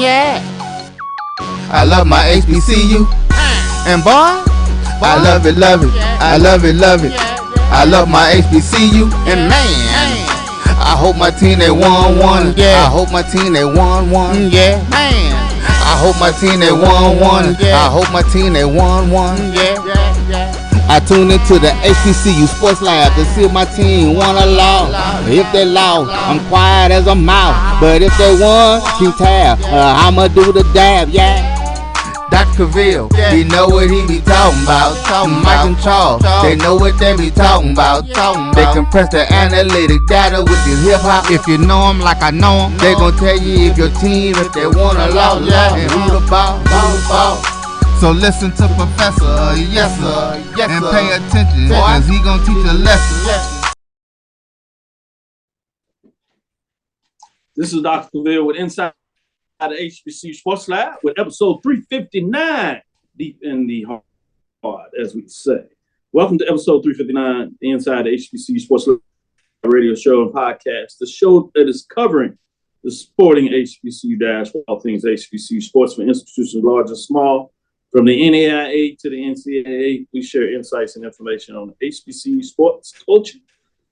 Yeah. I love my HBCU. And boy, I love it, love it. I love it, love it. I love my HBCU. And man, I hope my team they won. Yeah. I hope my team they won. Yeah. Man, I hope my team they won. I hope my team they won. Yeah. I tune into the HBCU Sports Lab to see if my team won or lost. If they lost, I'm quiet as a mouse. But if they won, keep tab. I'ma do the dab, yeah. Dr. Cavil, he know what he be talking about. Mike and Charles, they know what they be talking about. They compress the analytic data with the hip hop. If you know them like I know them, they gon' tell you if your team, if they won or lost, and who the ball. So listen to Professor, yes sir, and pay attention, cause he gon' teach a lesson. This is Dr. Cavil with Inside the HBCU Sports Lab with episode 359, deep in the heart, as we say. Welcome to episode 359, Inside the HBCU Sports Lab radio show and podcast, the show that is covering the sporting HBCU all things HBCU sports for institutions large and small. From the NAIA to the NCAA, we share insights and information on HBCU sports culture,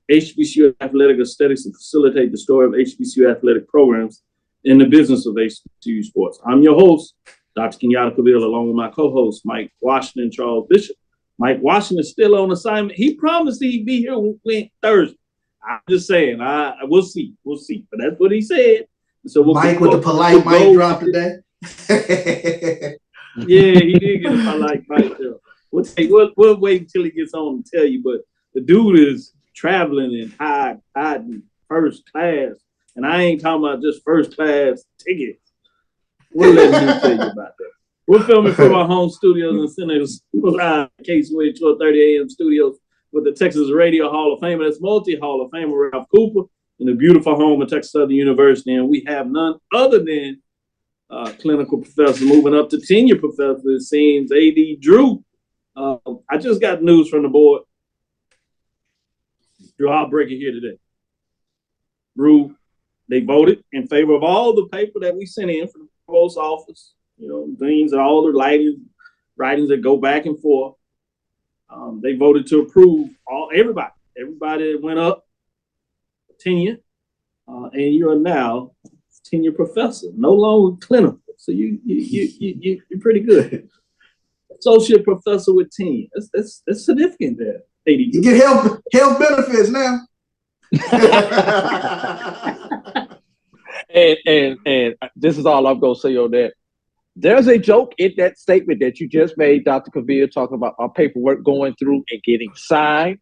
HBCU athletic aesthetics, and facilitate the story of HBCU athletic programs in the business of HBCU sports. I'm your host, Dr. Kenyatta Cavil, along with my co-host, Mike Washington and Charles Bishop. Mike Washington is still on assignment. He promised he'd be here Thursday. I'm just saying, we'll see. But that's what he said. So Mike with the polite mic drop today. Yeah, he did get a polite mic there. We'll wait until he gets on to tell you. But the dude is traveling in hiding first class. And I ain't talking about just first class tickets. We'll let him tell you about that. We're filming from our home studios in Center's live Caseway 12:30 a.m. studios with the Texas Radio Hall of Famer. That's multi-Hall of Famer Ralph Cooper in the beautiful home of Texas Southern University. And we have none other than clinical professor moving up to tenure professor, it seems, A.D. Drew. I just got news from the board. Drew, I'll break it here today. Drew, they voted in favor of all the paper that we sent in from the provost office, things and all the writings that go back and forth. They voted to approve everybody that went up tenure, and you are now tenure professor, no longer clinical. So you're pretty good. Associate professor with tenure. That's significant there. You get health benefits now. and this is all I'm gonna say on that. There's a joke in that statement that you just made, Dr. Cavil, talking about our paperwork going through and getting signed.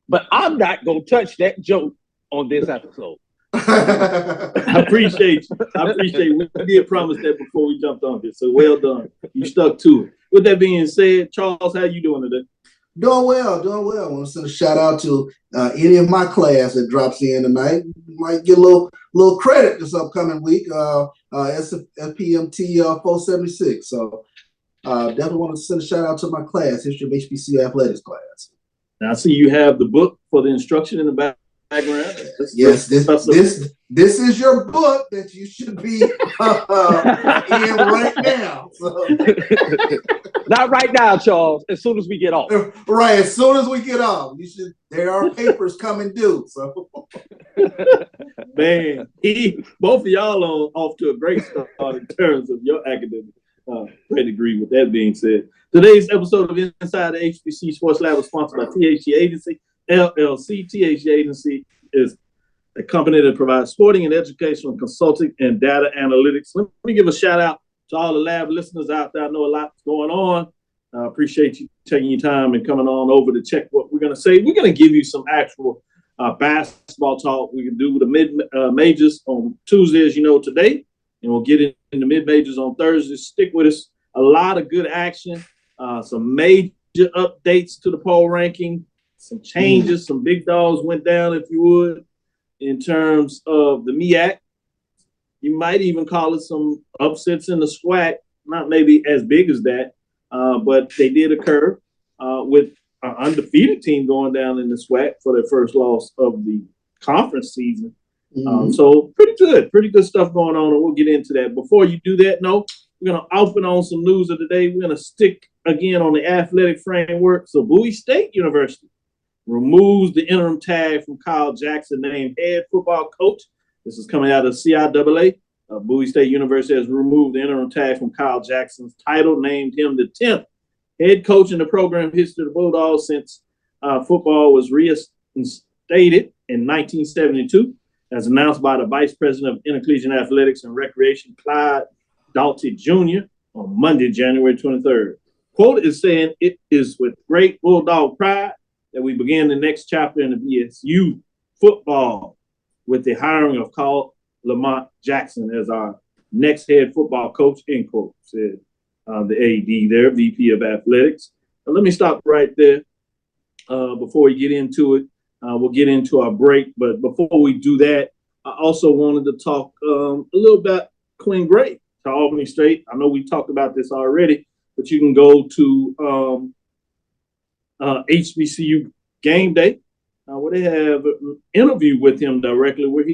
But I'm not gonna touch that joke on this episode. I appreciate you. We did promise that before we jumped on this, so well done. You stuck to it. With that being said, Charles, how you doing today? Doing well. I want to send a shout out to any of my class that drops in tonight. You might get a little credit this upcoming week. FPMT 476. So definitely want to send a shout out to my class, History of HBCU Athletics class. Now I see you have the book for the instruction in the background. Yes, this is your book that you should be in right now. So. Not right now, Charles. As soon as we get off. Right, as soon as we get off. There are papers coming due. So man, both of y'all are off to a great start in terms of your academic pedigree. With that being said, today's episode of Inside the HBCU Sports Lab is sponsored by THG Agency LLC. THG Agency is a company that provides sporting and educational consulting and data analytics. Let me give a shout out to all the lab listeners out there. I know a lot's going on. I appreciate you taking your time and coming on over to check what we're going to say. We're going to give you some actual basketball talk. We can do the mid-majors on Tuesday, as you know, today, and we'll get into mid-majors on Thursday. Stick with us. A lot of good action, some major updates to the poll ranking, some changes, some big dogs went down, if you would, in terms of the MEAC. You might even call it some upsets in the SWAC, not maybe as big as that, but they did occur with an undefeated team going down in the SWAC for their first loss of the conference season So pretty good stuff going on, and we'll get into that. Before you do that, no, we're going to open on some news of the day. We're going to stick again on the athletic framework. So Bowie State University removes the interim tag from Kyle Jackson, named head football coach. This is coming out of CIAA. Bowie State University has removed the interim tag from Kyle Jackson's title, named him the 10th head coach in the program history of the Bulldogs since football was reinstated in 1972, as announced by the Vice President of Intercollegiate Athletics and Recreation, Clyde Dalty Jr., on Monday, January 23rd. Quote is saying, "It is with great Bulldog pride that we begin the next chapter in the BSU football with the hiring of Kyle Lamont Jackson as our next head football coach," end quote, said the AD there, VP of Athletics. Now, let me stop right there before we get into it. We'll get into our break, but before we do that, I also wanted to talk a little about Quinn Gray to Albany State. I know we talked about this already, but you can go to HBCU Game Day, where they have an interview with him directly, where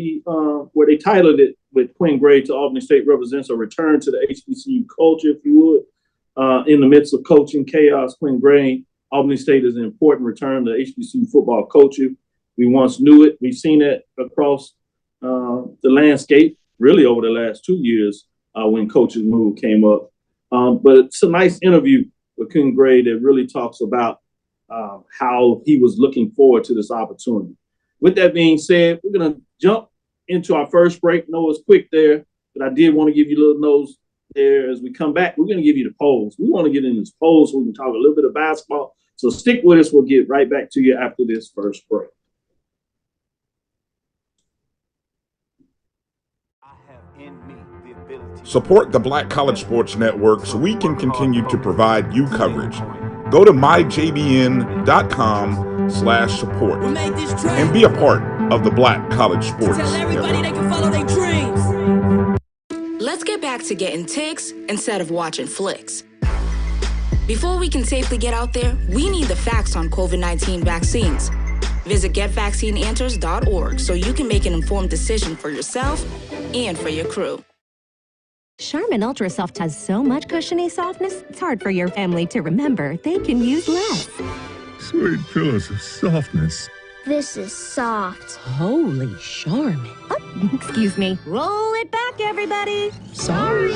they titled it with Quinn Gray to Albany State represents a return to the HBCU culture, if you would. In the midst of coaching chaos, Quinn Gray, Albany State is an important return to HBCU football culture. We once knew it. We've seen it across the landscape, really over the last 2 years when coaches move came up. But it's a nice interview with Quinn Gray that really talks about how he was looking forward to this opportunity. With that being said, we're going to jump into our first break. No, it's quick there, but I did want to give you a little nose there. As we come back, we're going to give you the polls. We want to get in this polls so we can talk a little bit of basketball. So stick with us. We'll get right back to you after this first break. Support the Black College Sports Network so we can continue to provide you coverage. Go to myjbn.com/support and be a part of the Black College Sports Network. They can follow their dreams. Let's get back to getting ticks instead of watching flicks. Before we can safely get out there, we need the facts on COVID-19 vaccines. Visit getvaccineanswers.org so you can make an informed decision for yourself and for your crew. Charmin Ultra Soft has so much cushiony softness, it's hard for your family to remember they can use less. Sweet pillows of softness. This is soft. Holy Charmin. Oh, excuse me. Roll it back, everybody. Sorry.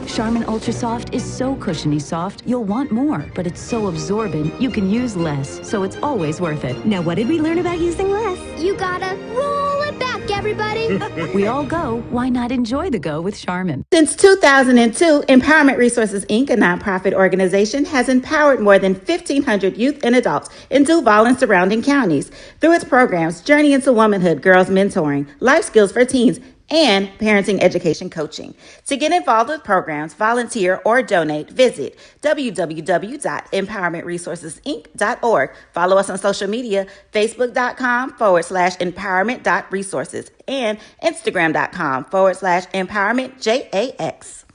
Charmin Ultra Soft is so cushiony soft, you'll want more, but it's so absorbent, you can use less, so it's always worth it. Now, what did we learn about using less? You gotta roll it back, everybody. We all go, why not enjoy the go with Charmin? Since 2002, Empowerment Resources, Inc., a nonprofit organization, has empowered more than 1,500 youth and adults in Duval and surrounding counties through its programs Journey into Womanhood, Girls Mentoring, Life Skills for Teens, and parenting education coaching. To get involved with programs, volunteer, or donate, visit www.empowermentresourcesinc.org. Follow us on social media, facebook.com/empowerment.resources and instagram.com/empowermentjax.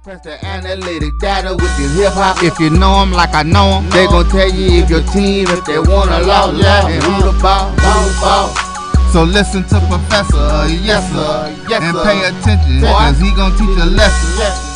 Press the analytic data with the hip hop. If you know them like I know them, they gon' tell you if your team, if they wanna loud, and who the ball. So listen to Professor, yes sir, and pay attention, cause he gon' teach a lesson.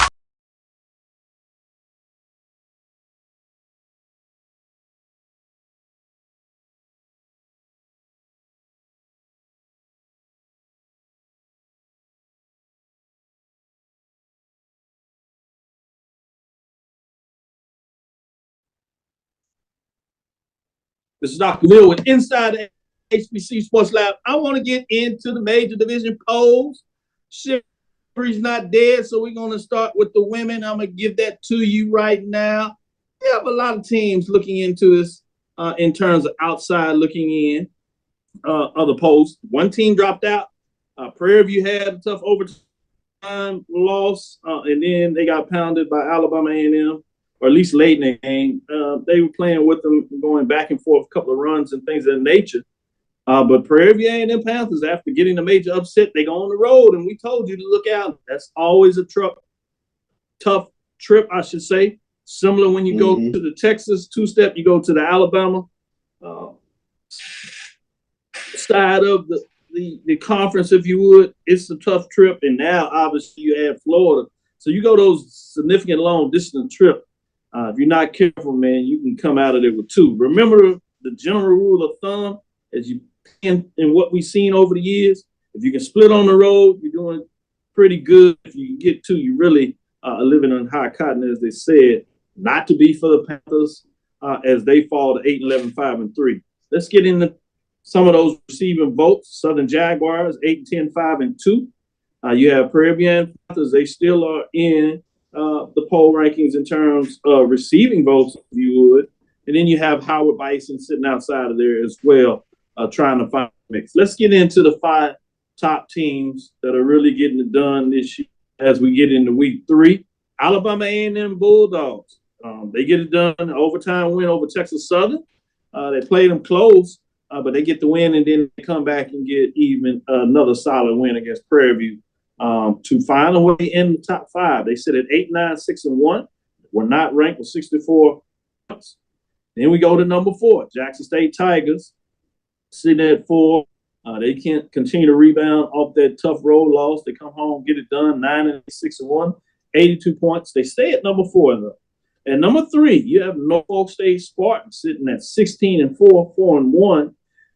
This is Dr. Neal with Inside the HBCU Sports Lab. I want to get into the major division polls. Chivalry's not dead, so we're going to start with the women. I'm going to give that to you right now. We have a lot of teams looking into this in terms of outside looking in other polls. One team dropped out. Prairie View had a tough overtime loss, and then they got pounded by Alabama A&M. Or at least late in the game. They were playing with them, going back and forth, a couple of runs and things of that nature. But Prairie View A&M Panthers, after getting a major upset, they go on the road, and we told you to look out. That's always a tough trip, I should say. Similar when you go to the Texas two-step, you go to the Alabama side of the conference, if you would. It's a tough trip, and now obviously you add Florida. So you go those significant long-distance trip. If you're not careful, man, you can come out of there with 2. Remember the general rule of thumb, as you in what we've seen over the years. If you can split on the road, you're doing pretty good. If you can get 2, you really are living on high cotton, as they said. Not to be for the Panthers as they fall to 8-11, 5-3. Let's get into some of those receiving votes. Southern Jaguars 8-10, 5-2. You have Prairie View Panthers. They still are in the poll rankings in terms of receiving votes, if you would. And then you have Howard Bison sitting outside of there as well, trying to find a mix. Let's get into the 5 top teams that are really getting it done this year as we get into week 3. Alabama A&M Bulldogs. They get it done. Overtime win over Texas Southern. They played them close, but they get the win, and then they come back and get even another solid win against Prairie View to find a way in the top 5. They sit at 8-9, 6-1. We're not ranked with 64 points. Then we go to number 4, Jackson State Tigers, sitting at 4. They can't continue to rebound off that tough road loss. They come home, get it done, 9-6-1, 82 points. They stay at number 4, though. At number 3, you have Norfolk State Spartans sitting at 16-4, 4-1.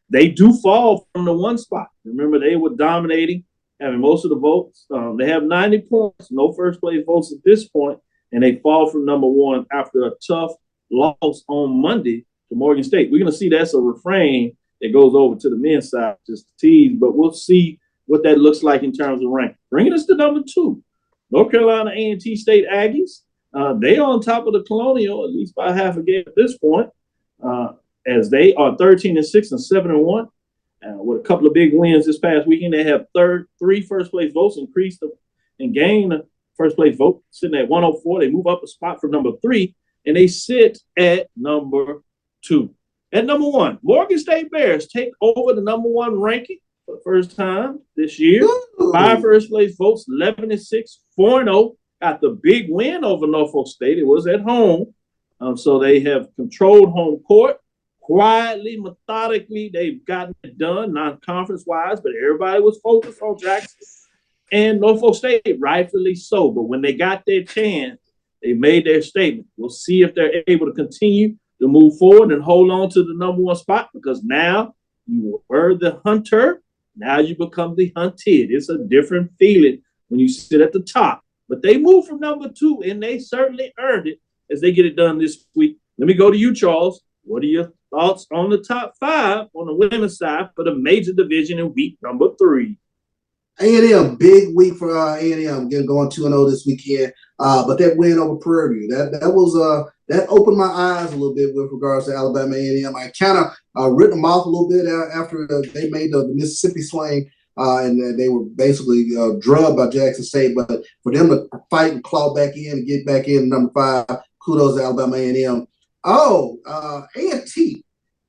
They do fall from the 1 spot. Remember, they were dominating, having most of the votes. They have 90 points, no first-place votes at this point, and they fall from number 1 after a tough loss on Monday to Morgan State. We're going to see that's a refrain that goes over to the men's side, just to tease, but we'll see what that looks like in terms of rank. Bringing us to number 2, North Carolina A&T State Aggies. They are on top of the Colonial, at least by half a game at this point, as they are 13-6 and 7-1. With a couple of big wins this past weekend, they have 3 first-place votes, increased and gained a first-place vote, sitting at 104. They move up a spot from number 3, and they sit at number 2. At number 1, Morgan State Bears take over the number 1 ranking for the first time this year. 5 first-place votes, 11-6, 4-0. Got the big win over Norfolk State. It was at home. So they have controlled home court. Quietly, methodically, they've gotten it done, non-conference-wise, but everybody was focused on Jackson and Norfolk State, rightfully so. But when they got their chance, they made their statement. We'll see if they're able to continue to move forward and hold on to the number 1 spot, because now you were the hunter. Now you become the hunted. It's a different feeling when you sit at the top. But they moved from number 2, and they certainly earned it as they get it done this week. Let me go to you, Charles. What are your thoughts on the top 5 on the women's side for the major division in week number 3? A&M, big week for A&M, going 2-0 this weekend. But that win over Prairie View, that opened my eyes a little bit with regards to Alabama A&M. I kind of written them off a little bit after they made the Mississippi swing. And they were basically drugged by Jackson State. But for them to fight and claw back in and get back in number 5, kudos to Alabama A&M. A&T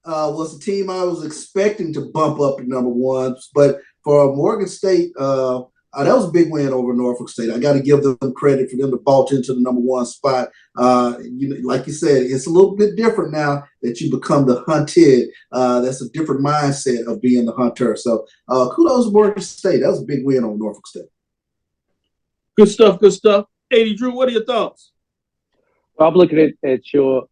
was the team I was expecting to bump up to number 1. But for Morgan State, that was a big win over Norfolk State. I got to give them credit for them to vault into the number 1 spot. Like you said, it's a little bit different now that you become the hunted. That's a different mindset of being the hunter. So kudos to Morgan State. That was a big win over Norfolk State. Good stuff, good stuff. Eddie Drew, what are your thoughts? Well, I'm looking at your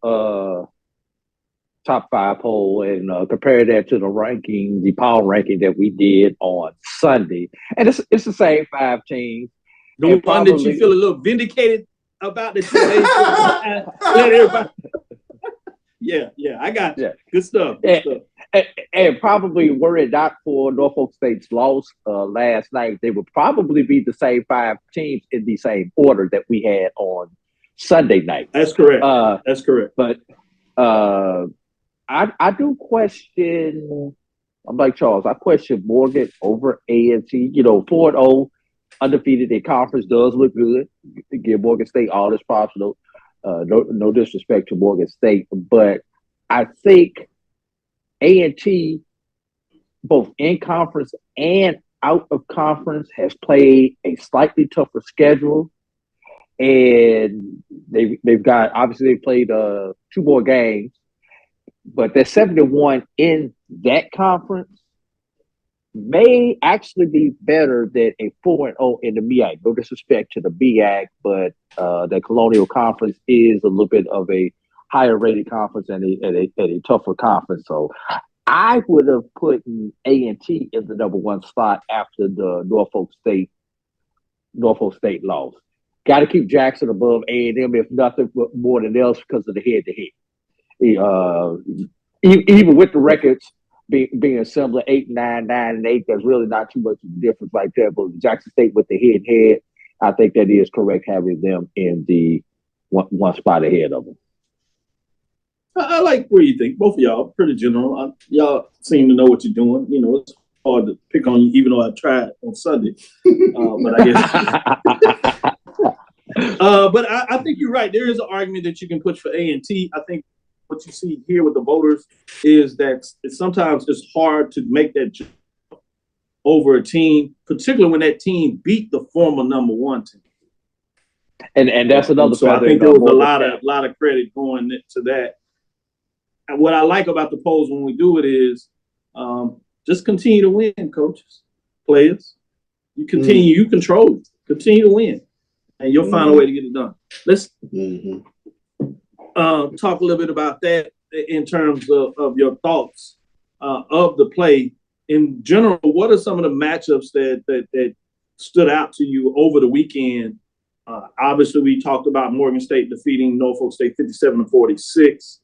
top 5 poll and compare that to the power ranking that we did on Sunday. And it's the same 5 teams. The one that you feel a little vindicated about that let everybody. Yeah, I got you. Yeah. Good stuff. And probably were it not for Norfolk State's loss last night, they would probably be the same 5 teams in the same order that we had on Sunday night. That's correct. That's correct. But I do question. I'm like Charles. I question Morgan over A&T. 4-0, undefeated in conference does look good. Give Morgan State all this props. No disrespect to Morgan State, but I think A&T both in conference and out of conference, has played a slightly tougher schedule. And they've got, obviously they played 2 more games, but they're 7-1 in that conference. May actually be better than a 4-0 in the MEAC. No disrespect to the MEAC, but the Colonial Conference is a little bit of a higher rated conference and a tougher conference. So I would have put A&T in the number 1 spot after the Norfolk State loss. Got to keep Jackson above A&M, if nothing more than else, because of the head-to-head. Even with the records being similar, 8-9, 9-8, there's really not too much of a difference like that. But Jackson State with the head-to-head, I think that is correct having them in the one spot ahead of them. I like where you think. Both of y'all pretty general. Y'all seem to know what you're doing. You know, it's hard to pick on you, even though I tried on Sunday. But I guess. But I think you're right. There is an argument that you can push for A&T. I think what you see here with the voters is that sometimes it's hard to make that jump over a team, particularly when that team beat the former number 1 team. And that's another. So I think there was a lot of credit going to that. And what I like about the polls when we do it is just continue to win, coaches, players. You continue, you control it. Continue to win, and you'll find a way to get it done. Let's talk a little bit about that in terms of your thoughts of the play. In general, what are some of the matchups that stood out to you over the weekend? Obviously, we talked about Morgan State defeating Norfolk State 57-46.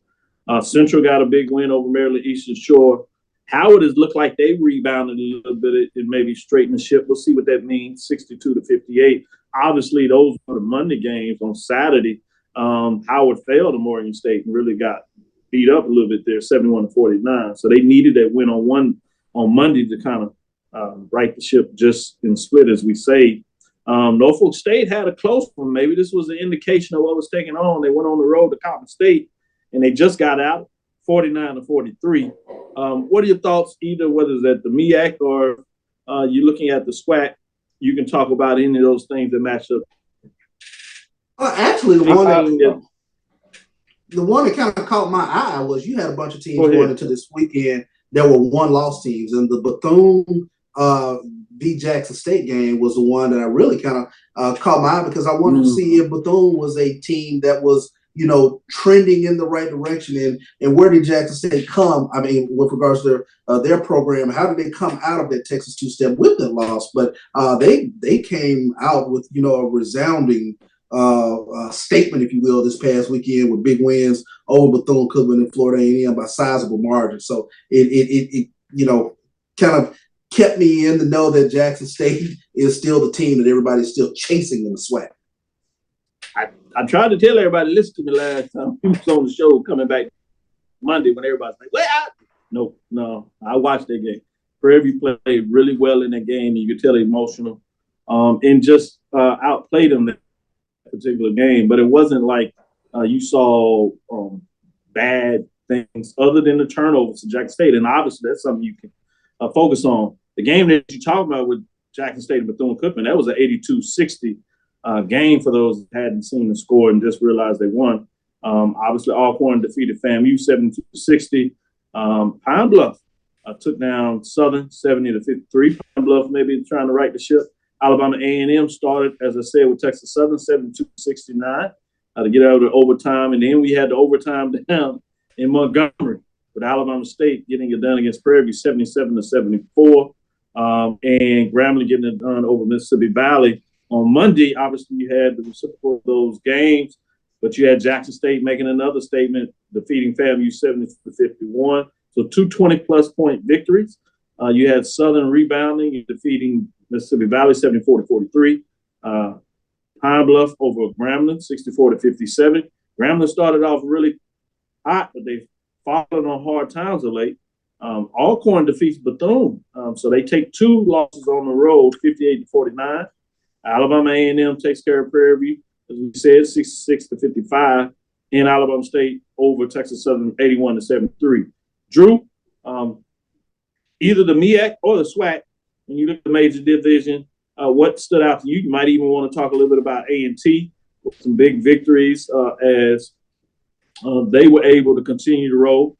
Central got a big win over Maryland Eastern Shore. Howard has looked like they rebounded a little bit and maybe straightened the ship. We'll see what that means, 62-58. Obviously, those were the Monday games. On Saturday, Howard failed to Morgan State and really got beat up a little bit there, 71-49. So they needed that win on Monday to kind of right the ship just in split, as we say. Norfolk State had a close one. Maybe this was an indication of what was taking on. They went on the road to Coppin State, and they just got out 49-43. What are your thoughts, either whether it's at the MEAC or you're looking at the SWAC? You can talk about any of those things that match up. Actually, the one that kind of caught my eye was you had a bunch of teams going into this weekend that were 1-loss teams, and the Bethune v. Jackson State game was the one that I really kind of caught my eye, because I wanted to see if Bethune was a team that was, trending in the right direction, and where did Jackson State come? I mean, with regards to their program, how did they come out of that Texas two-step with that loss? But they came out with a resounding statement, if you will, this past weekend with big wins over Bethune-Cookman and Florida A&M by sizable margin. So it kind of kept me in the know that Jackson State is still the team that everybody's still chasing in the SWAC. I tried to tell everybody, listen to me last time he was on the show coming back Monday when everybody's like, well, no, I watched that game. Prairie played really well in that game, and you could tell they're emotional and just outplayed them that particular game. But it wasn't like you saw bad things other than the turnovers to Jackson State. And obviously that's something you can focus on. The game that you're talking about with Jackson State and Bethune-Cookman, that was an 82-60 game for those that hadn't seen the score and just realized they won. Obviously, Alcorn defeated FAMU 72-60. Pine Bluff took down Southern 70-53. Pine Bluff maybe trying to right the ship. Alabama A&M started, as I said, with Texas Southern 72-69 to get out of overtime. And then we had the overtime down in Montgomery with Alabama State getting it done against Prairie View 77-74. And Grambling getting it done over Mississippi Valley. On Monday, obviously, you had the reciprocal of those games, but you had Jackson State making another statement, defeating FAMU 70-51. So 2 20-plus point victories. You had Southern rebounding and defeating Mississippi Valley 74-43. Pine Bluff over Grambling 64-57. Grambling started off really hot, but they've fallen on hard times of late. Alcorn defeats Bethune, so they take 2 losses on the road, 58-49. Alabama A&M takes care of Prairie View, as we said, 66-55, and Alabama State over Texas Southern 81-73. Drew, either the MEAC or the SWAC. When you look at the major division, what stood out to you? You might even want to talk a little bit about A&T, some big victories as they were able to continue to roll.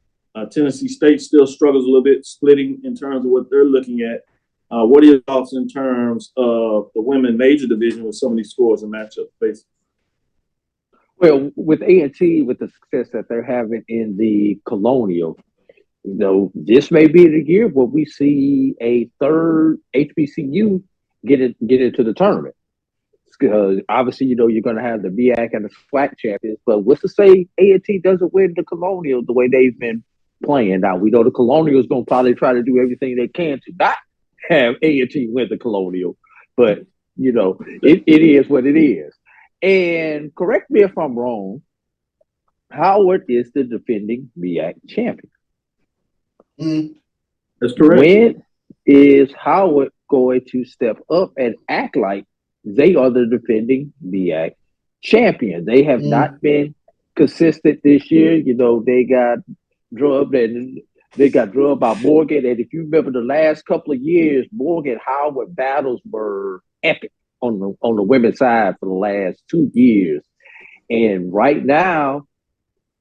Tennessee State still struggles a little bit, splitting in terms of what they're looking at. What are your thoughts in terms of the women major division with some of these scores and matchups, basically? Well, with A&T, with the success that they're having in the Colonial, this may be the year where we see a third HBCU get into the tournament. Because obviously, you're going to have the MEAC and the SWAC champions, but what's to say A&T doesn't win the Colonial the way they've been playing? Now, we know the Colonial is going to probably try to do everything they can to not have A&T win the Colonial, but, it is what it is. And correct me if I'm wrong, Howard is the defending MEAC champion. That's correct. When is Howard going to step up and act like they are the defending MEAC champion? They have not been consistent this year. They got drubbed by Morgan. And if you remember the last couple of years, Morgan Howard battles were epic on the women's side for the last 2 years. And right now,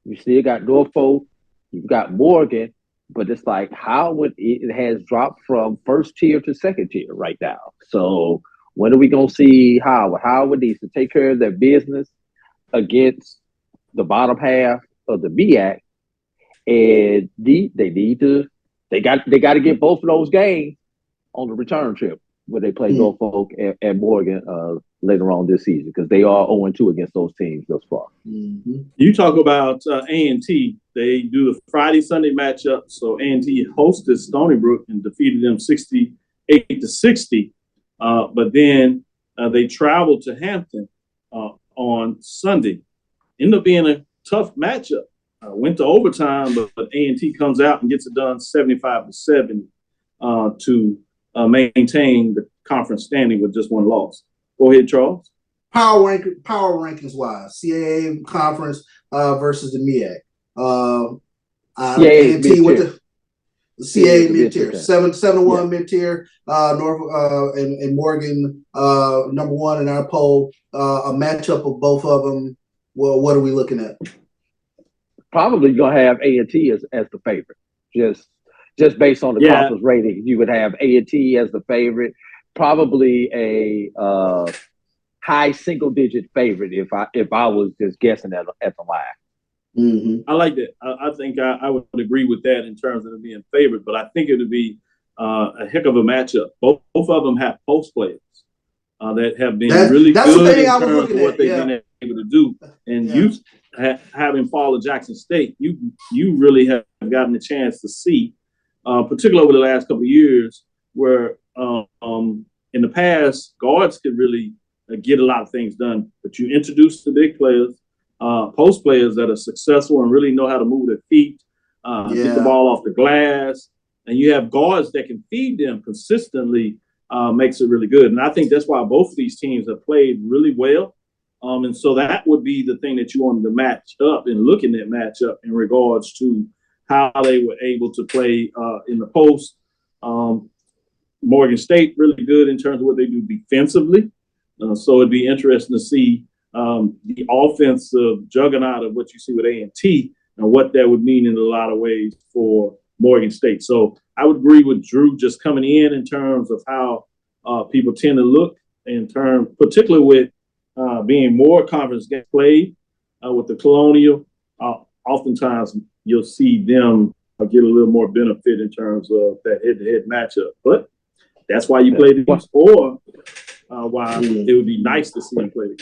you still got Norfolk, you've got Morgan, but it's like Howard, it has dropped from first tier to second tier right now. So when are we going to see Howard? Howard needs to take care of their business against the bottom half of the MEAC, and they got to get both of those games on the return trip where they play Norfolk and Morgan later on this season, because they are 0-2 against those teams thus far. You talk about A&T. They do the Friday, Sunday matchup. So A&T hosted Stony Brook and defeated them 68-60. But then they traveled to Hampton on Sunday. Ended up being a tough matchup. Went to overtime, but A&T comes out and gets it done 75-70 to maintain the conference standing with just one loss. Go ahead, Charles. Power rankings wise, CIAA conference versus the MEAC. A&T with the CIAA mid-tier, 7-1 mid-tier. North and Morgan number one in our poll. A matchup of both of them. Well, what are we looking at? Probably gonna have A&T as the favorite. Just based on the conference rating, you would have A&T as the favorite. Probably a high single-digit favorite if I was just guessing at the line. I like that. I think I would agree with that in terms of it being favored, but I think it would be a heck of a matchup. Both of them have post players that have been really good in terms of what they've been able to do. And you having followed Jackson State, you really have gotten a chance to see, particularly over the last couple of years, where in the past, guards could really get a lot of things done, but you introduce the big players, post players that are successful and really know how to move their feet, get the ball off the glass, and you have guards that can feed them consistently, makes it really good. And I think that's why both of these teams have played really well. And so that would be the thing that you wanted to match up and look in that matchup in regards to how they were able to play in the post. Morgan State really good in terms of what they do defensively. So it'd be interesting to see the offensive juggernaut of what you see with A&T and what that would mean in a lot of ways for Morgan State. So I would agree with Drew just coming in terms of how people tend to look in terms, particularly with being more conference games played with the Colonial. Oftentimes you'll see them get a little more benefit in terms of that head-to-head matchup. But that's why you play these four. Why it would be nice to see them play.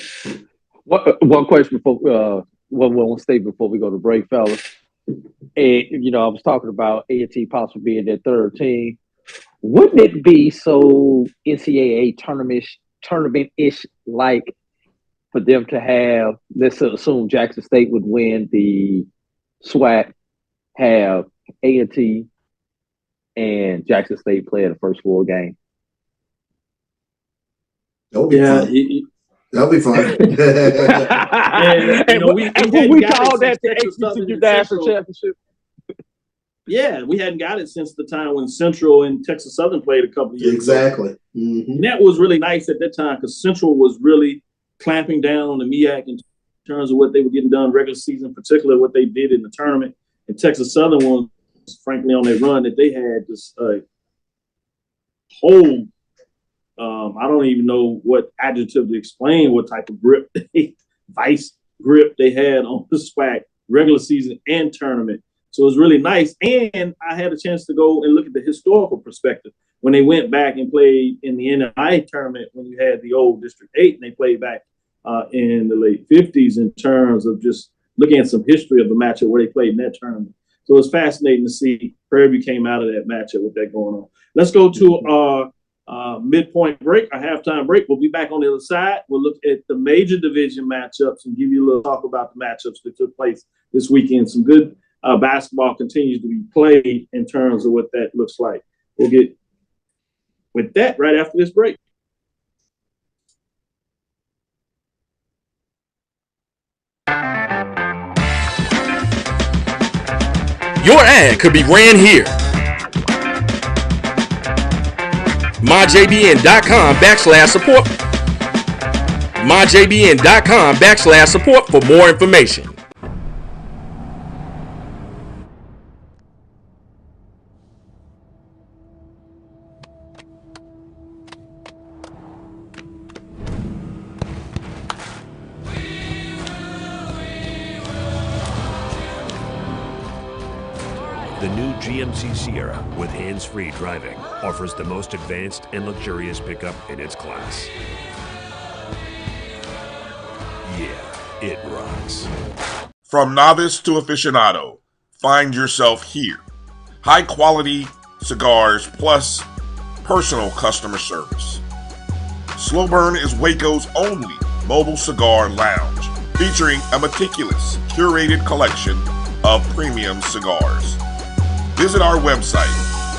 One question before one statement before we go to break, fellas. And I was talking about A&T possibly being their third team. Wouldn't it be so NCAA tournament-ish like for them to have, let's assume Jackson State would win the SWAC, have A&T and Jackson State play the first 4 games? That'll be fun. That'll be fun. We call that the HBCU National Championship. Yeah, we hadn't got it since the time when Central and Texas Southern played a couple of years Exactly. ago. And that was really nice at that time because Central was really clamping down on the MEAC in terms of what they were getting done regular season, particularly what they did in the tournament. And Texas Southern was, frankly, on their run that they had this whole, I don't even know what adjective to explain what type of grip, vice grip they had on the SWAC regular season and tournament. So it was really nice. And I had a chance to go and look at the historical perspective when they went back and played in the NIA tournament when you had the old District 8 and they played back in the late 50s in terms of just looking at some history of the matchup where they played in that tournament. So it was fascinating to see Prairie View came out of that matchup with that going on. Let's go to our midpoint break, our halftime break. We'll be back on the other side. We'll look at the major division matchups and give you a little talk about the matchups that took place this weekend. Some good basketball continues to be played in terms of what that looks like. We'll get with that right after this break. Your ad could be ran here. MyJBN.com/support. MyJBN.com/support for more information. The new GMC Sierra with hands-free driving offers the most advanced and luxurious pickup in its class. Yeah, it rocks. From novice to aficionado, find yourself here. High quality cigars plus personal customer service. Slow Burn is Waco's only mobile cigar lounge, featuring a meticulous, curated collection of premium cigars. Visit our website,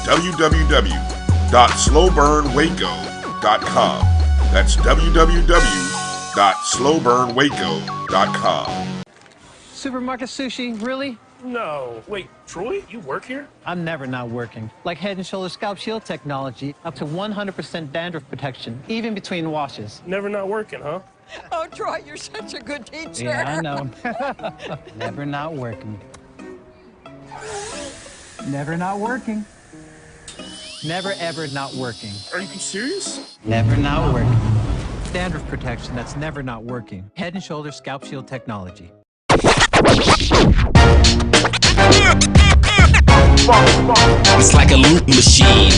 www.slowburnwaco.com. That's www.slowburnwaco.com. Supermarket sushi, really? No. Wait, Troy, you work here? I'm never not working. Like Head & Shoulders Scalp Shield technology, up to 100% dandruff protection, even between washes. Never not working, huh? Oh, Troy, you're such a good teacher. Yeah, I know. Never not working. Never not working. Never ever not working. Are you serious? Never not working. Dandruff protection that's never not working. Head & Shoulders Scalp Shield technology. It's like a loop machine.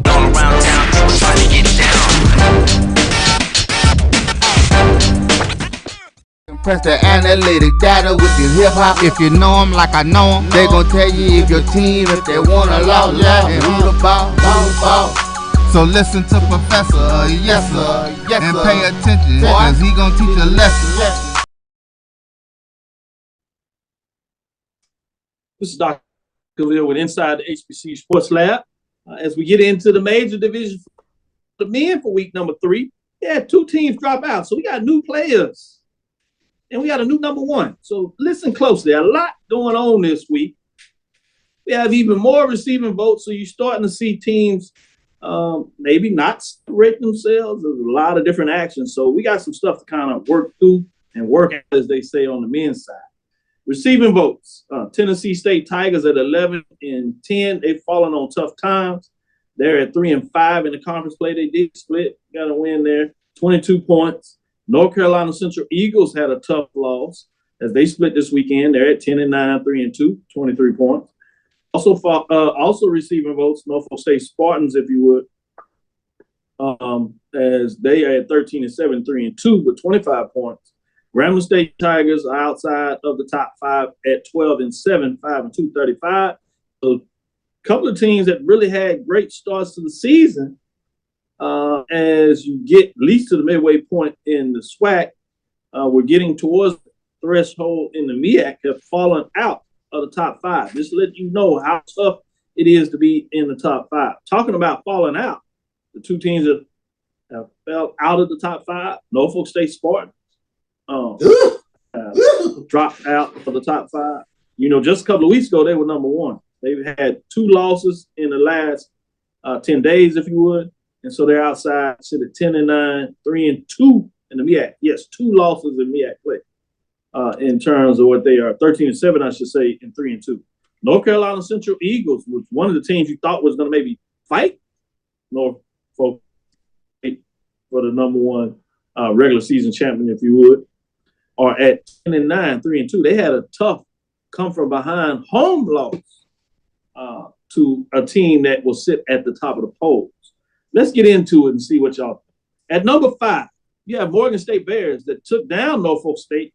All around town, people trying to get down. Press the analytic data with your hip hop. If you know them like I know them, they gon' tell you if your team, if they want a lot, and who the ball. So listen to Professor, yes sir, and pay attention, cause he gon' teach a lesson. This is Dr. Cavil with Inside the HBCU Sports Lab. As we get into the major division for the men for week number 3, yeah, 2 teams drop out. So we got new players. And we got a new number 1. So listen closely. A lot going on this week. We have even more receiving votes. So you're starting to see teams maybe not separate themselves. There's a lot of different actions. So we got some stuff to kind of work through and work out, as they say, on the men's side. Receiving votes. Tennessee State Tigers at 11 and 10. They've fallen on tough times. They're at 3 and 5 in the conference play. They did split. Got a win there. 22 points. North Carolina Central Eagles had a tough loss as they split this weekend. They're at 10 and 9, 3 and 2, 23 points. Also receiving votes, Norfolk State Spartans, if you would, as they are at 13 and 7, 3 and 2 with 25 points. Grambling State Tigers are outside of the top 5 at 12 and 7, 5 and 2, 35. So a couple of teams that really had great starts to the season. As you get at least to the midway point in the SWAC, we're getting towards the threshold in the MEAC, have fallen out of the top 5. Just to let you know how tough it is to be in the top 5. Talking about falling out, the 2 teams that have fell out of the top 5, Norfolk State Spartans dropped out of the top 5. Just a couple of weeks ago, they were number one. They've had 2 losses in the last 10 days, if you would. And so they're outside, sit at 10-9, 3-2 in the MEAC. Yes, 2 losses in MEAC play in terms of what they are. 13-7, I should say, and 3-2. North Carolina Central Eagles was one of the teams you thought was going to maybe fight Norfolk State for the number one regular season champion, if you would, are at 10-9, 3-2. They had a tough come from behind home loss to a team that will sit at the top of the polls. Let's get into it and see what y'all think. At number 5, you have Morgan State Bears that took down Norfolk State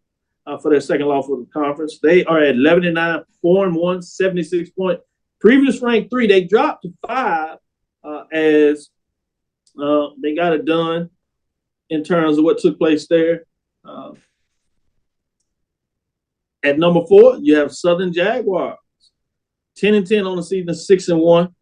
for their second loss of the conference. They are at 11-9, 4-1, 76 point. Previous ranked 3, they dropped to 5 as they got it done in terms of what took place there. At number 4, you have Southern Jaguars, 10-10 on the season, 6-1.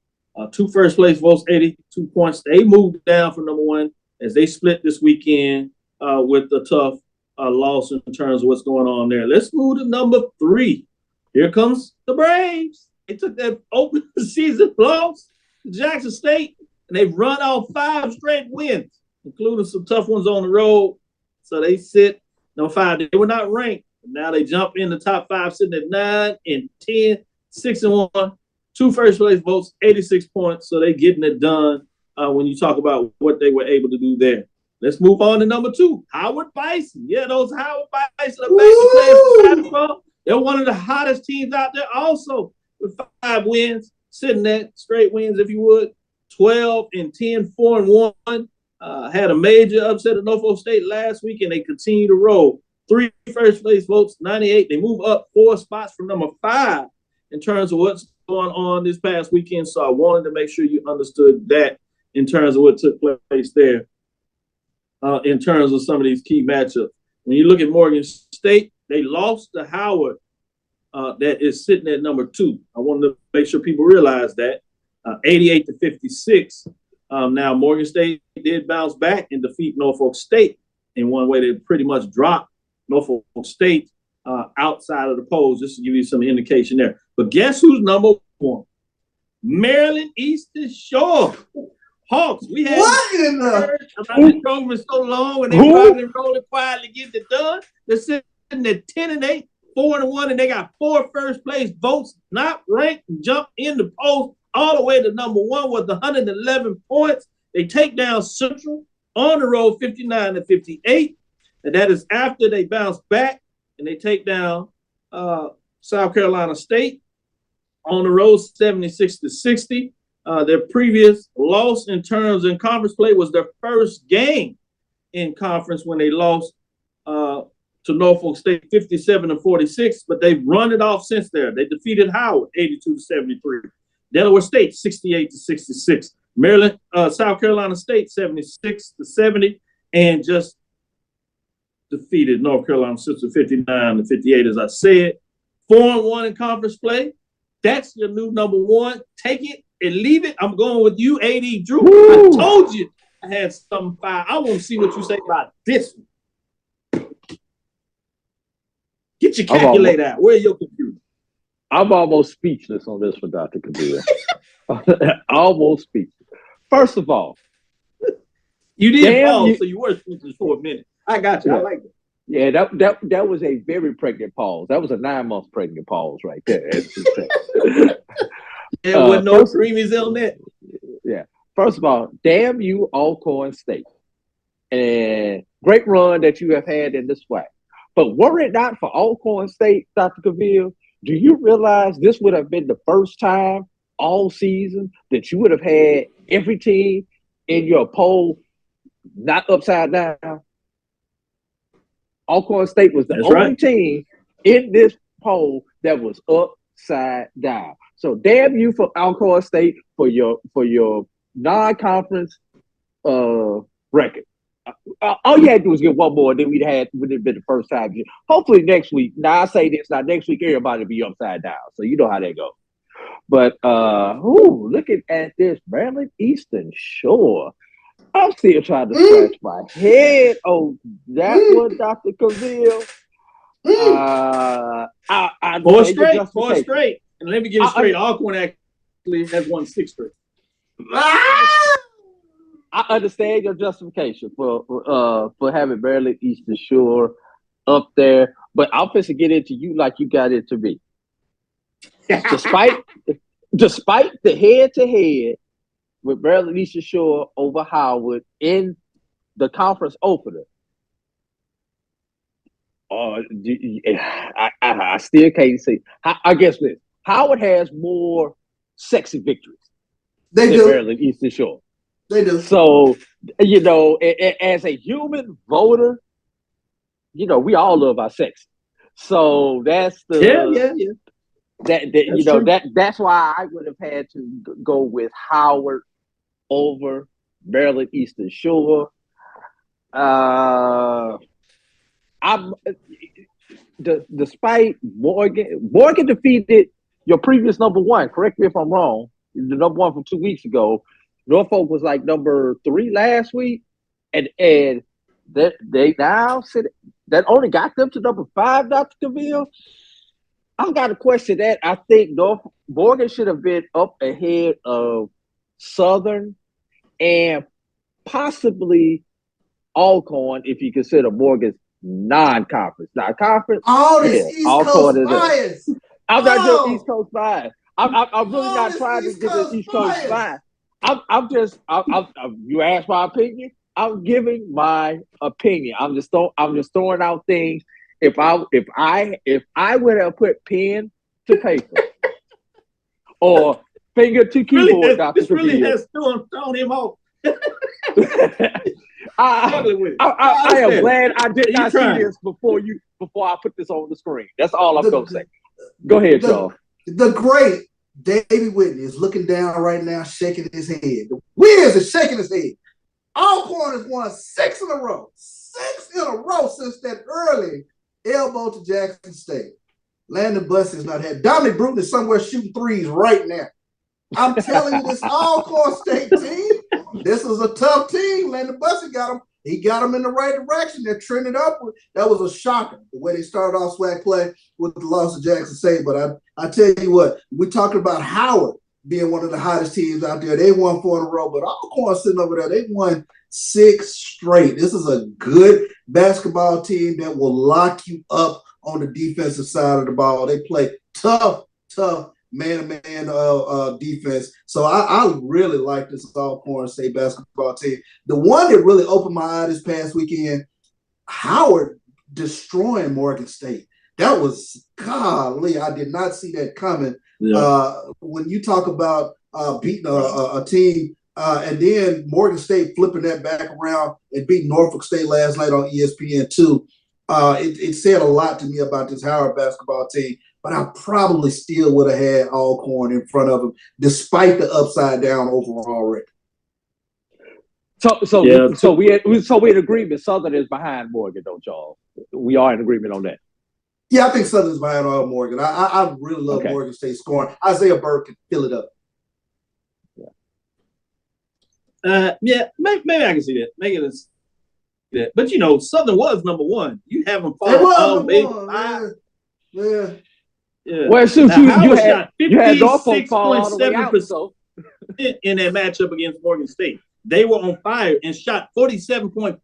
2 first place votes, 82 points. They moved down from number 1 as they split this weekend with a tough loss in terms of what's going on there. Let's move to number 3. Here comes the Braves. They took that open season loss to Jackson State, and they've run off 5 straight wins, including some tough ones on the road. So they sit number 5. They were not ranked. Now they jump in the top 5, sitting at 9-10, 6-1. 2 first place votes, 86 points. So they're getting it done when you talk about what they were able to do there. Let's move on to number 2, Howard Bison. Yeah, those Howard Bison are back to playing basketball. They're one of the hottest teams out there also with 5 wins, sitting at straight wins, if you would, 12-10, 4-1. Had a major upset at Norfolk State last week, and they continue to roll. 3 first place votes, 98. They move up 4 spots from number 5 in terms of what's going on this past weekend. So I wanted to make sure you understood that in terms of what took place there in terms of some of these key matchups. When you look at Morgan State, they lost to Howard that is sitting at number 2. I wanted to make sure people realize that. 88-56. Now, Morgan State did bounce back and defeat Norfolk State in one way. They pretty much dropped Norfolk State outside of the polls, just to give you some indication there. But guess who's number 1? Maryland Eastern Shore Hawks. We had heard about this program so long, and they rocking and rolling quietly getting it done. They're sitting at 10-8, 4-1, and they got 4 first place votes, not ranked, and jump in the polls all the way to number 1 with 111 points. They take down Central on the road 59-58, and that is after they bounce back and they take down South Carolina State on the road 76-60. Their previous loss in terms in conference play was their first game in conference when they lost to Norfolk State 57-46, but they've run it off since there. They defeated Howard 82-73. Delaware State 68-66. Maryland, South Carolina State 76-70, and just defeated North Carolina Central 59-58, as I said. 4-1 in conference play. That's your new number 1. Take it and leave it. I'm going with you, AD Drew. Woo! I told you I had something fire. I want to see what you say about this one. Get your calculator out. Where's your computer? I'm almost speechless on this one, Dr. Cavil. Almost speechless. First of all, you did pause, so you were speechless for a minute. I got you. Yeah. I like it. Yeah, that was a very pregnant pause. That was a 9-month pregnant pause right there. There was no creamies on that. Yeah. First of all, damn you, Alcorn State. And great run that you have had in the SWAC. But were it not for Alcorn State, Dr. Cavil, do you realize this would have been the first time all season that you would have had every team in your poll not upside down? Alcorn State was the only team in this poll that was upside down. So damn you for Alcorn State for your non-conference record. All you had to do was get one more, and then would have been the first time. Hopefully next week. Now I say this, now next week everybody will be upside down. So you know how that goes. But looking at this, Maryland Eastern Shore. I'm still trying to scratch my head on that one, Dr. Cavil. Four straight. And let me get it straight. Alcorn actually has won 6 straight. I understand your justification for having Maryland Eastern Shore up there, but I'm supposed to get into you like you got into me. Despite the head-to-head with Maryland Eastern Shore over Howard in the conference opener, I still can't say. I guess this: Howard has more sexy victories than Maryland Eastern Shore. They do. So, as a human voter, we all love our sex. So that's the that's why I would have had to go with Howard over Maryland Eastern Shore. Despite Morgan defeated your previous number one. Correct me if I'm wrong. The number one from 2 weeks ago. Norfolk was like number 3 last week, and they now sit. That only got them to number 5, Dr. Cavil. I've got to question that. I think Morgan should have been up ahead of Southern and possibly Alcorn if you consider Morgan's non-conference. Non-conference. All this East Coast bias. I'm not doing East Coast bias. I'm really not trying to get the East Coast bias. You asked my opinion. I'm giving my opinion. I'm just throwing out things. If I would have put pen to paper or finger to keyboard, Dr. This really has thrown him off. I am glad I did not see this before I put this on the screen. That's all I'm gonna say. Go ahead, y'all. The great Davey Whitney is looking down right now, shaking his head. The Wiz is shaking his head. Alcorn has won 6 in a row. 6 in a row since that early elbow to Jackson State. Landon Bussey has not had. Dominic Bruton is somewhere shooting threes right now. I'm telling you, this Alcorn State team, this is a tough team. Landon Bussey got him. He got them in the right direction. They're trending upward. That was a shocker, the way they started off SWAC play with the loss of Jackson State. But I tell you what, we're talking about Howard being one of the hottest teams out there. They won 4 in a row, but Alcorn sitting over there, they won 6 straight. This is a good basketball team that will lock you up on the defensive side of the ball. They play tough man-to-man defense. So I really like this Alcorn State basketball team. The one that really opened my eye this past weekend, Howard destroying Morgan State. That was, golly, I did not see that coming. Yeah. When you talk about beating a team and then Morgan State flipping that back around and beating Norfolk State last night on ESPN2, it said a lot to me about this Howard basketball team. But I probably still would have had Alcorn in front of him, despite the upside down overall record. So we in agreement. Southern is behind Morgan, don't y'all? We are in agreement on that. Yeah, I think Southern's behind Morgan. I really love Morgan State scoring. Isaiah Burke can fill it up. Maybe I can see that. Maybe it's that. But Southern was number 1. You haven't fallen all 5. Yeah. Yeah. Well, shoot, you had Norfolk fall all the way out. In that matchup against Morgan State. They were on fire and shot 47.4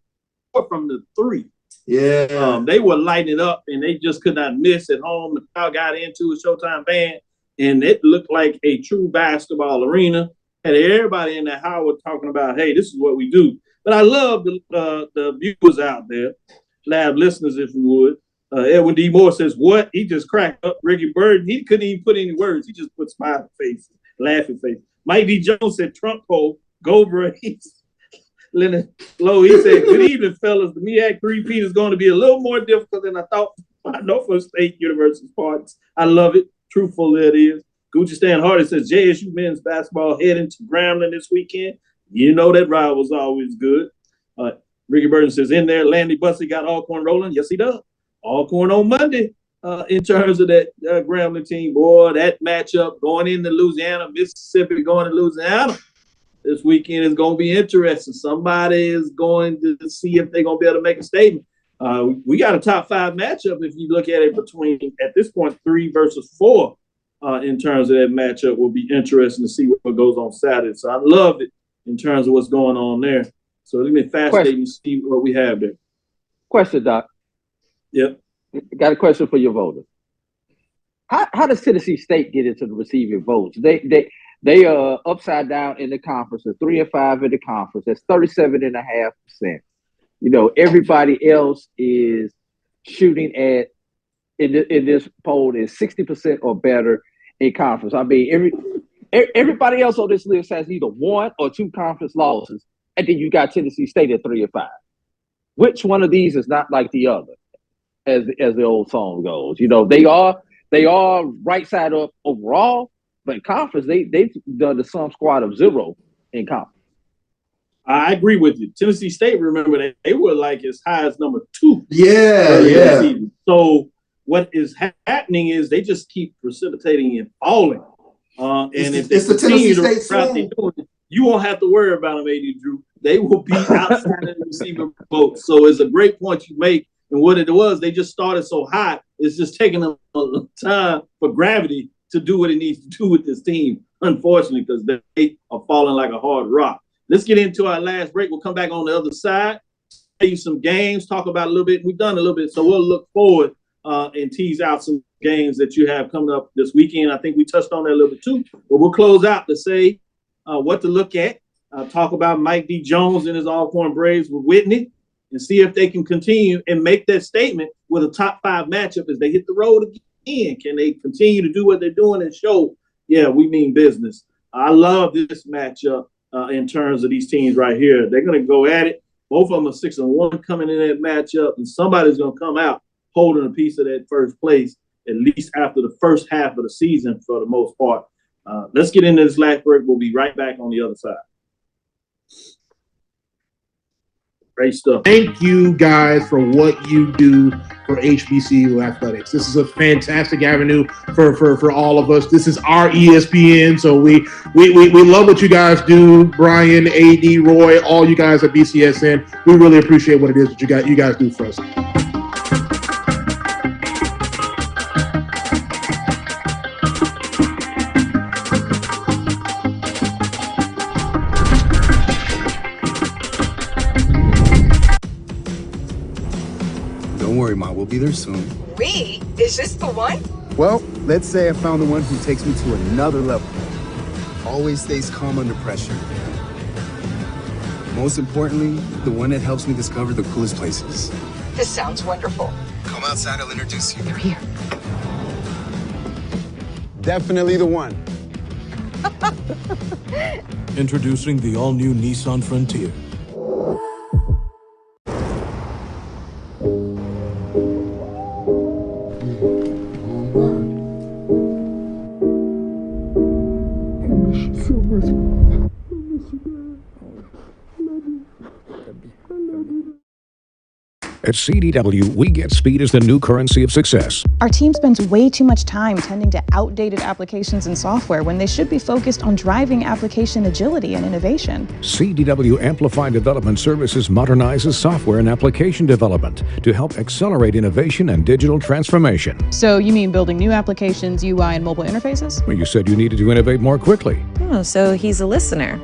from the 3. Yeah. They were lighting it up, and they just could not miss at home. The crowd got into a Showtime band, and it looked like a true basketball arena. Had everybody in the Howard talking about, hey, this is what we do. But I love the viewers out there, lab listeners, if you would. Edwin D. Moore says, what? He just cracked up. Ricky Burton, he couldn't even put any words. He just put smiling face, laughing face. Mike D. Jones said, Trump poll, go Braves. Leonard Lowe, he said, good evening, fellas. The MEAC 3-peat is going to be a little more difficult than I thought by Norfolk State University's parts. I love it. Truthful that is. Gucci Stan Hardy says, JSU men's basketball heading to Grambling this weekend. You know that ride was always good. Ricky Burton says, in there, Landy Bussey got Alcorn rolling. Yes, he does. Alcorn on Monday in terms of that Grambling team. Boy, that matchup going into Louisiana, Mississippi going to Louisiana this weekend is going to be interesting. Somebody is going to see if they're going to be able to make a statement. We got a top 5 matchup if you look at it between, at this point, 3 versus 4 in terms of that matchup. Will be interesting to see what goes on Saturday. So I love it in terms of what's going on there. So it's going to be fascinating to see what we have there. Question, Doc. Yep. Got a question for your voters. How does Tennessee State get into the receiving votes? They are upside down in the conference. They're 3-5 in the conference. That's 37.5%. You know, everybody else is shooting at in this poll is 60% or better in conference. I mean, everybody else on this list has either 1 or 2 conference losses, and then you got Tennessee State at 3-5. Which one of these is not like the other, as the old song goes? You know, they are right side up overall, but in conference they've done the sum squad of 0 in conference. I agree with you. Tennessee State, remember, they were like as high as number 2. Yeah. So what is happening is they just keep precipitating and falling. If they continue the route they're doing, you won't have to worry about them, AD Drew. They will be outside of the receiver vote. So it's a great point you make. And what it was, they just started so high. It's just taking them a time for gravity to do what it needs to do with this team, unfortunately, because they are falling like a hard rock. Let's get into our last break. We'll come back on the other side, tell you some games, talk about a little bit. We've done a little bit, so we'll look forward and tease out some games that you have coming up this weekend. I think we touched on that a little bit too, but we'll close out to say what to look at, talk about Mike D. Jones and his Alcorn Braves with Whitney, and see if they can continue and make that statement with a top 5 matchup as they hit the road again. Can they continue to do what they're doing and show, yeah, we mean business? I love this matchup in terms of these teams right here. They're going to go at it. Both of them are 6-1 coming in that matchup, and somebody's going to come out holding a piece of that first place, at least after the first half of the season for the most part. Let's get into this last break. We'll be right back on the other side. Great stuff. Thank you guys for what you do for HBCU athletics. This is a fantastic avenue for all of us. This is our ESPN, so we love what you guys do. Brian, AD, Roy, all you guys at BCSN. We really appreciate what it is that you guys do for us. Don't worry, Ma. We'll be there soon. We? Is this the one? Well, let's say I found the one who takes me to another level. Always stays calm under pressure. Most importantly, the one that helps me discover the coolest places. This sounds wonderful. Come outside, I'll introduce you. You're here. Definitely the one. Introducing the all-new Nissan Frontier. At CDW, we get speed as the new currency of success. Our team spends way too much time tending to outdated applications and software when they should be focused on driving application agility and innovation. CDW Amplify Development Services modernizes software and application development to help accelerate innovation and digital transformation. So you mean building new applications, UI, and mobile interfaces? Well, you said you needed to innovate more quickly. Oh, so he's a listener.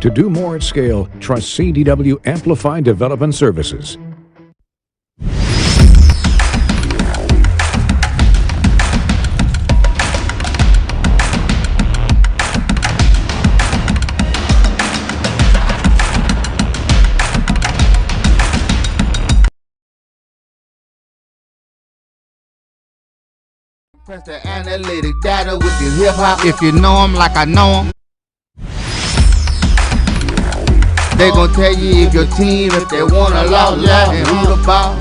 To do more at scale, trust CDW Amplify Development Services. Press the analytic data with the hip hop. If you know them like I know them, they gon' tell you if your team, if they wanna lose, and who the ball.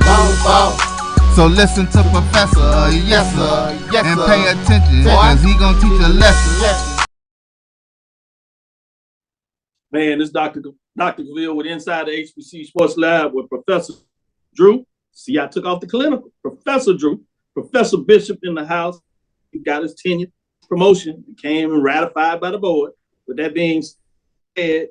So listen to Professor, yes sir, and pay attention, cause he gon' teach a lesson. Man, this Dr. Cavil with Inside the HBCU Sports Lab with Professor Drew. See, I took off the clinical. Professor Drew. Professor Bishop in the house. He got his tenure promotion. Became ratified by the board. With that being said,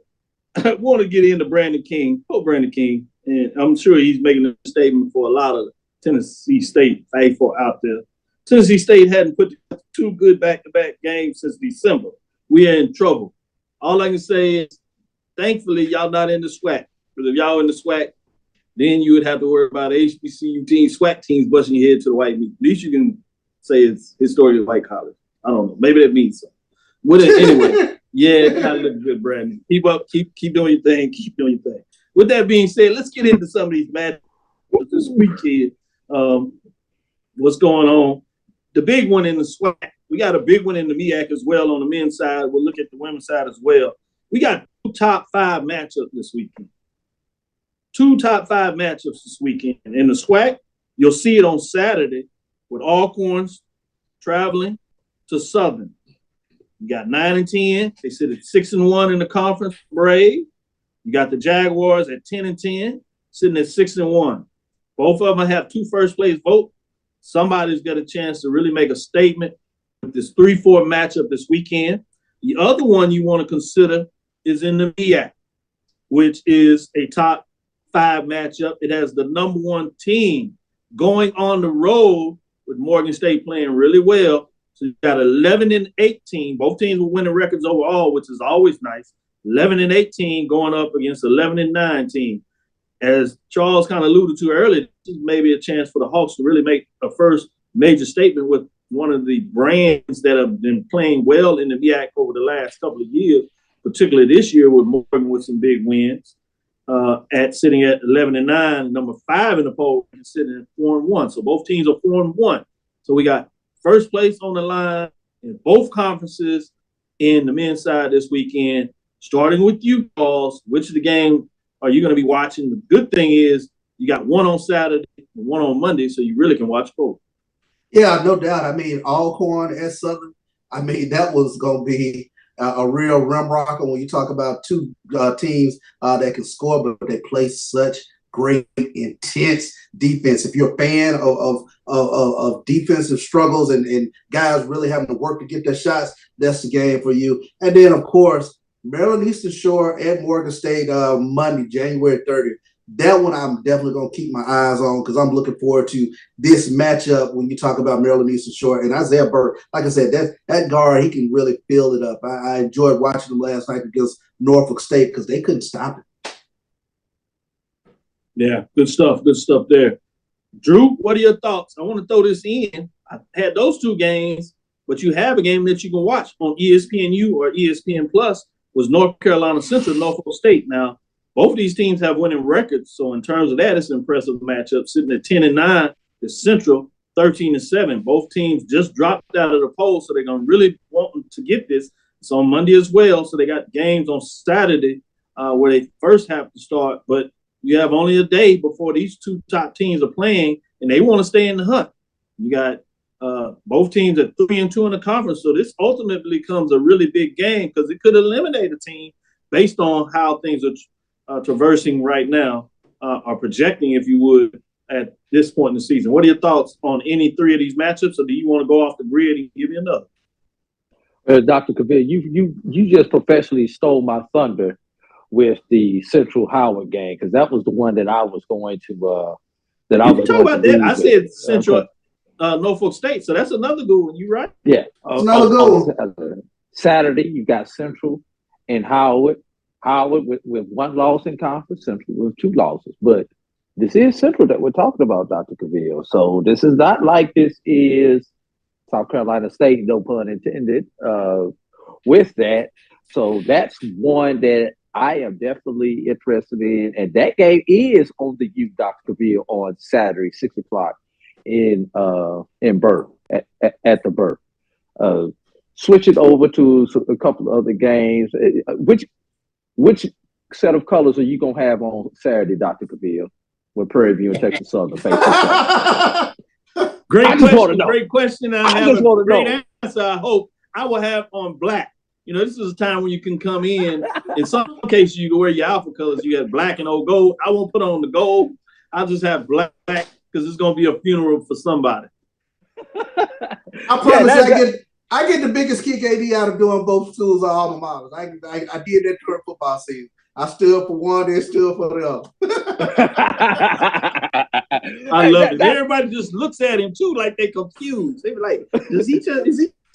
I want to get into Brandon King. Oh, Brandon King. and I'm sure he's making a statement for a lot of Tennessee State faithful out there. Tennessee State hadn't put two good back-to-back games since December. We are in trouble. All I can say is, thankfully, y'all not in the SWAC. Because if y'all in the SWAC, then you would have to worry about HBCU teams, SWAC teams busting your head to the white meat. At least you can say it's historically white college. I don't know. Maybe that means something. Anyway, yeah, it kind of looks good, Brandon. Keep up. Keep doing your thing. Keep doing your thing. With that being said, let's get into some of these matches this weekend. What's going on? The big one in the SWAC. We got a big one in the MEAC as well on the men's side. We'll look at the women's side as well. We got 2 top 5 matchups this weekend. 2 top 5 matchups this weekend. In the SWAC, you'll see it on Saturday with Alcorns traveling to Southern. You got 9 and 10. They sit at 6 and 1 in the conference. Brave. You got the Jaguars at 10 and 10, sitting at 6 and 1. Both of them have 2 first place votes. Somebody's got a chance to really make a statement with this 3-4 matchup this weekend. The other one you want to consider is in the MEAC, which is a top 5 matchup. It has the number 1 team going on the road with Morgan State playing really well. So you got 11 and 18. Both teams were winning records overall, which is always nice. 11 and 18 going up against 11 and 19. As Charles kind of alluded to earlier, this is maybe a chance for the Hawks to really make a first major statement with one of the brands that have been playing well in the MEAC over the last couple of years, particularly this year with Morgan with some big wins. Sitting at 11 and 9, number 5 in the poll, and sitting at 4 and 1. So both teams are 4 and 1. So we got first place on the line in both conferences in the men's side this weekend. Starting with you, Charles, which of the game are you going to be watching? The good thing is you got one on Saturday and one on Monday, so you really can watch both. Yeah, no doubt. I mean, Alcorn and Southern, I mean, that was going to be a real rim rocker when you talk about 2 teams that can score, but they play such great, intense defense. If you're a fan of defensive struggles and guys really having to work to get their shots, that's the game for you. And then, of course, Maryland Eastern Shore at Morgan State Monday, January 30th. That one I'm definitely going to keep my eyes on because I'm looking forward to this matchup when you talk about Maryland Eastern Shore and Isaiah Burke. Like I said, that guard, he can really fill it up. I enjoyed watching him last night against Norfolk State because they couldn't stop it. Yeah, good stuff there. Drew, what are your thoughts? I want to throw this in. I had those 2 games, but you have a game that you can watch on ESPNU or ESPN Plus. Was North Carolina Central, Norfolk State. Now, both of these teams have winning records, so in terms of that, it's an impressive matchup. Sitting at 10 and 9, the Central 13 and 7. Both teams just dropped out of the poll, so they're gonna really want to get this. It's on Monday as well, so they got games on Saturday where they first have to start. But you have only a day before these 2 top teams are playing, and they want to stay in the hunt. You got both teams at 3 and 2 in the conference. So this ultimately becomes a really big game because it could eliminate a team based on how things are traversing right now, or projecting, if you would, at this point in the season. What are your thoughts on any 3 of these matchups, or do you want to go off the grid and give me another? Dr. Cavil, you just professionally stole my thunder with the Central Howard game because that was the one that I was going to talk about that. I said Central Norfolk State, so that's another good one. You right? Yeah, another good one. Saturday, you got Central and Howard. Howard with 1 loss in conference, Central with 2 losses. But this is Central that we're talking about, Dr. Cavil. So this is not like this is South Carolina State, no pun intended, with that. So that's one that I am definitely interested in. And that game is on the U, Dr. Cavil, on Saturday, 6 o'clock in Burke, at the Burke. Switch it over to a couple of other games. Which set of colors are you going to have on Saturday, Dr. Cavil, with Prairie View and Texas Southern? Great question. I have a great answer. I hope I will have on black. You know, this is a time when you can come in. In some cases, you can wear your alpha colors. You have black and old gold. I won't put on the gold. I'll just have black because it's going to be a funeral for somebody. I promise I get the biggest kick AD out of doing both schools' alma maters. I did that during football season. I stood for one, they stood for the other. I love it. Everybody just looks at him too, like they confused. They be like, is he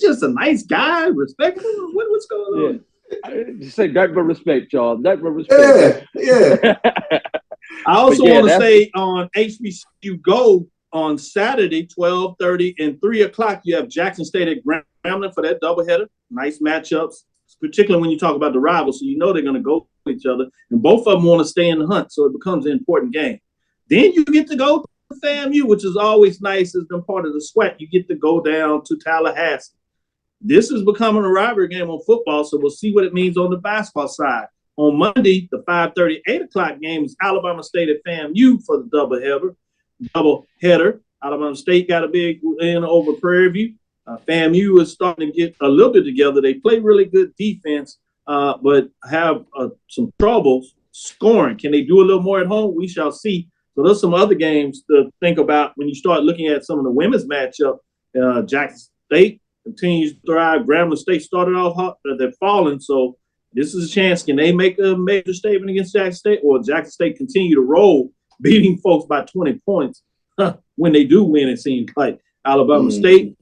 just a nice guy, respectful? What's going on? Just say nothing but respect, y'all. Nothing but respect. Yeah. I also want to say on HBCU Go on Saturday, 12:30 and 3 o'clock, you have Jackson State at Grambling for that doubleheader. Nice matchups, particularly when you talk about the rivals, so you know they're going to go with each other. And both of them want to stay in the hunt, so it becomes an important game. Then you get to go to FAMU, which is always nice as been part of the SWAC. You get to go down to Tallahassee. This is becoming a rivalry game on football, so we'll see what it means on the basketball side. On Monday, the 5:30, 8 o'clock game is Alabama State at FAMU for the doubleheader. Alabama State got a big win over Prairie View. FAMU is starting to get a little bit together. They play really good defense, but have some troubles scoring. Can they do a little more at home? We shall see. So there's some other games to think about when you start looking at some of the women's matchup. Jackson State continues to thrive. Grambling State started off hot, they're falling. So this is a chance. Can they make a major statement against Jackson State, or Jackson State continue to roll, beating folks by 20 points when they do win? It seems like Alabama State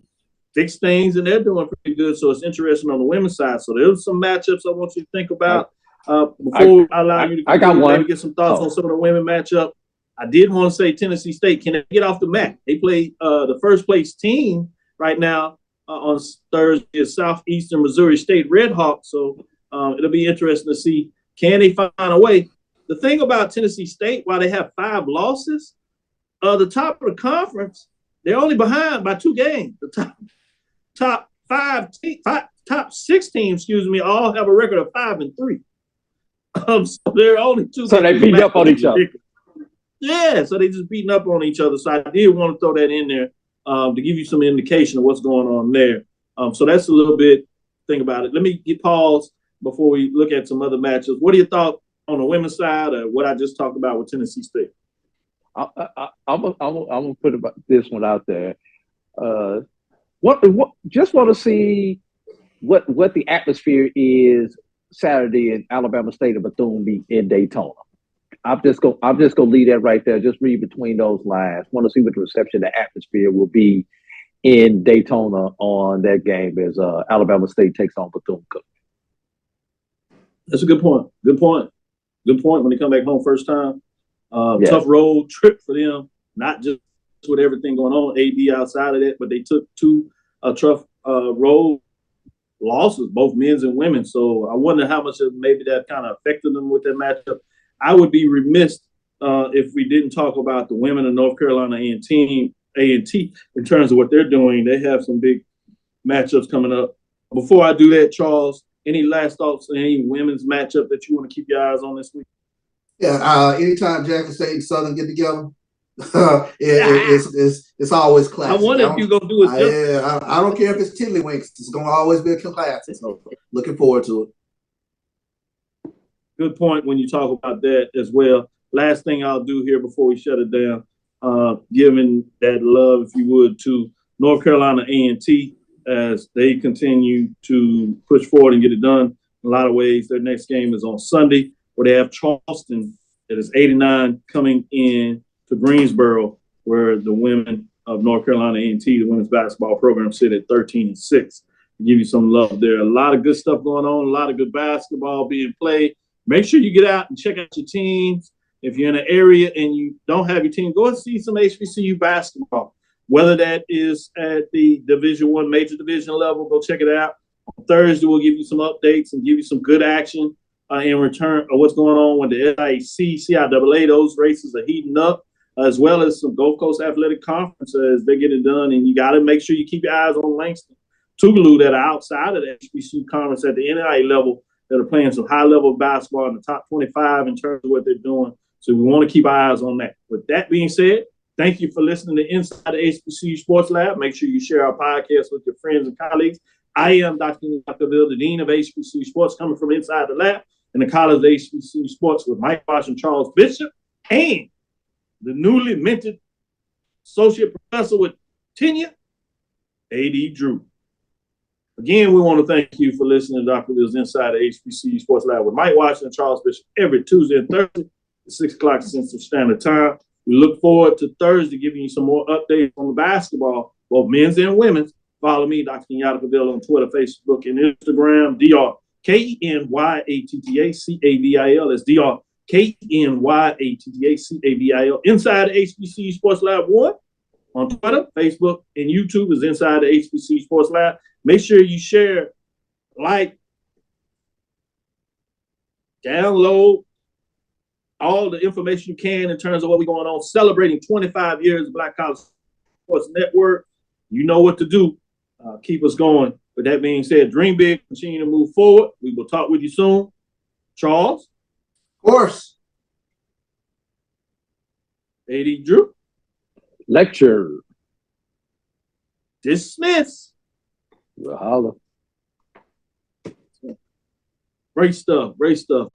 fixed things, and they're doing pretty good. So it's interesting on the women's side. So there's some matchups I want you to think about before I allow you to get some thoughts on some of the women matchup. I did want to say Tennessee State, can they get off the mat? They play the first place team right now on Thursday is Southeastern Missouri State Redhawks. So it'll be interesting to see, can they find a way? The thing about Tennessee State, while they have 5 losses, the top of the conference, they're only behind by 2 games. The top 6 teams, all have a record of 5-3. So they're only 2. So they beat up on each other. Yeah, so they just beating up on each other. So I did want to throw that in there to give you some indication of what's going on there. So that's a little bit, think about it. Let me get paused before we look at some other matches. What are your thoughts on the women's side or what I just talked about with Tennessee State? I'm gonna put this one out there. Just want to see what the atmosphere is Saturday in Alabama State and Bethune in Daytona. I'm just gonna leave that right there. Just read between those lines. Want to see what the reception, the atmosphere will be in Daytona on that game as Alabama State takes on Bethune-Cookman. That's a good point. Good point when they come back home first time. Tough road trip for them, not just with everything going on, AD outside of that, but they took 2 tough road losses, both men's and women. So I wonder how much of maybe that kind of affected them with that matchup. I would be remiss if we didn't talk about the women of North Carolina A&T in terms of what they're doing. They have some big matchups coming up. Before I do that, Charles, any last thoughts on any women's matchup that you want to keep your eyes on this week? Yeah, anytime Jackson State and Southern get together, it's always classic. I wonder if you're gonna do it. I don't care if it's Tiddlywinks. It's gonna always be a classic. So looking forward to it. Good point when you talk about that as well. Last thing I'll do here before we shut it down, giving that love, if you would, to North Carolina A&T as they continue to push forward and get it done. In a lot of ways, their next game is on Sunday, where they have Charleston that is 89 coming in to Greensboro, where the women of North Carolina A&T, the women's basketball program, sit at 13-6. To give you some love there. A lot of good stuff going on, a lot of good basketball being played. Make sure you get out and check out your teams. If you're in an area and you don't have your team, go and see some HBCU basketball. Whether that is at the Division I, major division level, go check it out. On Thursday, we'll give you some updates and give you some good action in return of what's going on with the SIAC, CIAA. Those races are heating up, as well as some Gulf Coast Athletic Conference as they get it done. And you got to make sure you keep your eyes on Langston, Tougaloo, that are outside of the HBCU conference at the NAIA level, that are playing some high-level basketball in the top 25 in terms of what they're doing. So we want to keep our eyes on that. With that being said, thank you for listening to Inside the HBCU Sports Lab. Make sure you share our podcast with your friends and colleagues. I am Dr. Kenyatta Cavil, the Dean of HBCU Sports, coming from inside the lab in the College of HBCU Sports with Mike Bosch and Charles Bishop, and the newly minted Associate Professor with tenure, A.D. Drew. Again, Again, we want to thank you for listening to Dr. Bill's Inside the HBCU Sports Lab with Mike Washington and Charles Bishop every Tuesday and Thursday at 6 o'clock Central Standard Time. We look forward to Thursday giving you some more updates on the basketball, both men's and women's. Follow me, Dr. Kenyatta Cavil, on Twitter, Facebook, and Instagram. DrKenyatta Cavil. That's DrKenyatta Cavil. Inside the HBCU Sports Lab 1 on Twitter, Facebook, and YouTube is Inside the HBCU Sports Lab. Make sure you share, like, download all the information you can in terms of what we're going on, celebrating 25 years of Black College Sports Network. You know what to do. Keep us going. With that being said, dream big, continue to move forward. We will talk with you soon. Charles? Of course. AD Drew? Lecture. Dismiss. Well, holla. Great stuff. Great stuff.